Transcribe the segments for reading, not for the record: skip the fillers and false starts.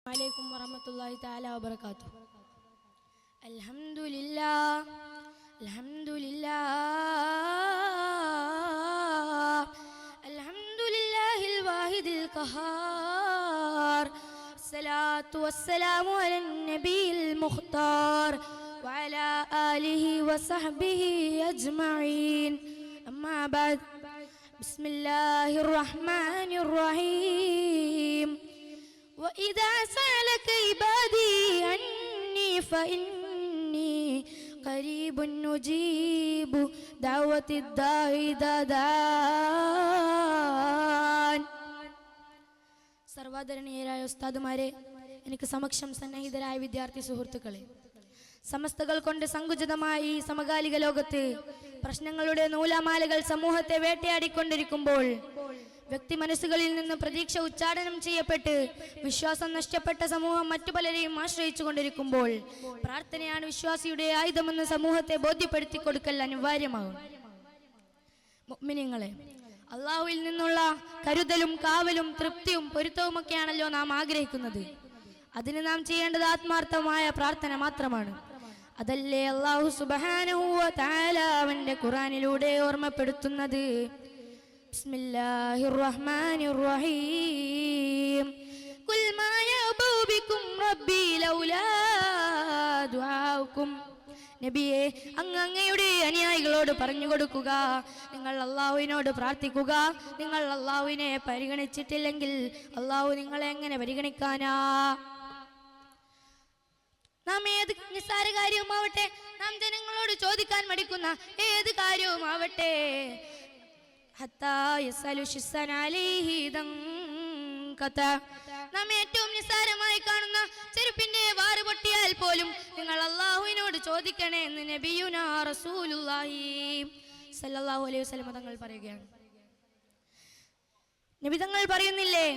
عليكم ورحمة الله تعالى وبركاته. الحمد لله الحمد لله الحمد لله الواحد القهار. الصلاة والسلام على النبي المختار وعلى آله وصحبه أجمعين. أما بعد، بسم الله الرحمن الرحيم. وإذا سألك عبادي عني فإني قريب نجيب دعوة الداعي إذا دعان. സർവാദരണീയരായ ഉസ്താദുമാരെ, എനിക്ക് സമക്ഷം സന്നിഹിതരായ വിദ്യാർത്ഥി സുഹൃത്തുക്കളെ, സമസ്തകൾ കൊണ്ട് സങ്കുചിതമായി സമകാലിക ലോകത്ത് പ്രശ്നങ്ങളുടെ നൂലാമാലകൾ സമൂഹത്തെ വേട്ടയാടിക്കൊണ്ടിരിക്കുമ്പോൾ, വ്യക്തി മനസ്സുകളിൽ നിന്ന് പ്രതീക്ഷ ഉച്ചാടനം ചെയ്യപ്പെട്ട് വിശ്വാസം നഷ്ടപ്പെട്ട സമൂഹം മറ്റു പലരെയും ആശ്രയിച്ചു കൊണ്ടിരിക്കുമ്പോൾ, പ്രാർത്ഥനയാണ് വിശ്വാസിയുടെ ആയുധമെന്ന് സമൂഹത്തെ ബോധ്യപ്പെടുത്തി കൊടുക്കൽ അനിവാര്യമാകും. മുഅ്മിനീങ്ങളെ, അള്ളാഹുവിൽ നിന്നുള്ള കരുതലും കാവലും തൃപ്തിയും പൊരുത്തവുമൊക്കെയാണല്ലോ നാം ആഗ്രഹിക്കുന്നത്. അതിന് നാം ചെയ്യേണ്ടത് ആത്മാർത്ഥമായ പ്രാർത്ഥന മാത്രമാണ്. അതല്ലേ അല്ലാഹു സുബ്ഹാനഹു വ തആല അവന്റെ ഖുർആനിലൂടെ ഓർമ്മപ്പെടുത്തുന്നത്. ബിസ്മില്ലാഹിർ റഹ്മാനിർ റഹീം. ഖുൽ മാ യഅബു ബികും റബ്ബി ലൗലാ ദുആഉകും. നബിയെ, അങ്ങയുടെ അനുയായികളോട് പറഞ്ഞു കൊടുക്കുക, നിങ്ങൾ അള്ളാഹുവിനോട് പ്രാർത്ഥിക്കുക. നിങ്ങൾ അള്ളാഹുവിനെ പരിഗണിച്ചിട്ടില്ലെങ്കിൽ അള്ളാഹു നിങ്ങളെ എങ്ങനെ പരിഗണിക്കാനാ? നാം ഏത് നിസ്സാര കാര്യവുമാവട്ടെ, നാം ജനങ്ങളോട് ചോദിക്കാൻ മടിക്കുന്ന ഏത് കാര്യവുമാവട്ടെ, നാം ഏറ്റവും നിസ്സാരമായി കാണുന്ന ചെരുപ്പിന്റെ വാറ് പൊട്ടിയാൽ പോലും നിങ്ങൾ അള്ളാഹുവിനോട് ചോദിക്കണേ എന്ന് നബിയുനാ റസൂലുള്ളാഹി സ്വല്ലല്ലാഹു അലൈഹി വസല്ലം തങ്ങൾ പറയുകയാണ്. നബി തങ്ങൾ പറയുന്നില്ലേ,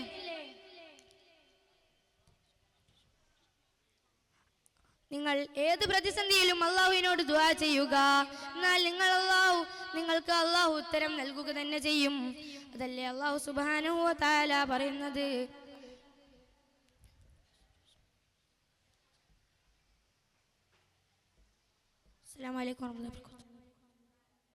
നിങ്ങൾ ഏത് പ്രതിസന്ധിയിലും അള്ളാഹുവിനോട് ദുആ ചെയ്യുക, എന്നാൽ നിങ്ങൾക്ക് അള്ളാഹു ഉത്തരം നൽകുക തന്നെ ചെയ്യും. അതല്ലേ അള്ളാഹു സുബ്ഹാനഹു വ തആല പറയുന്നത്. അസ്സലാമു അലൈക്കും വറഹ്മത്തുള്ളാഹി വബറകാതുഹു.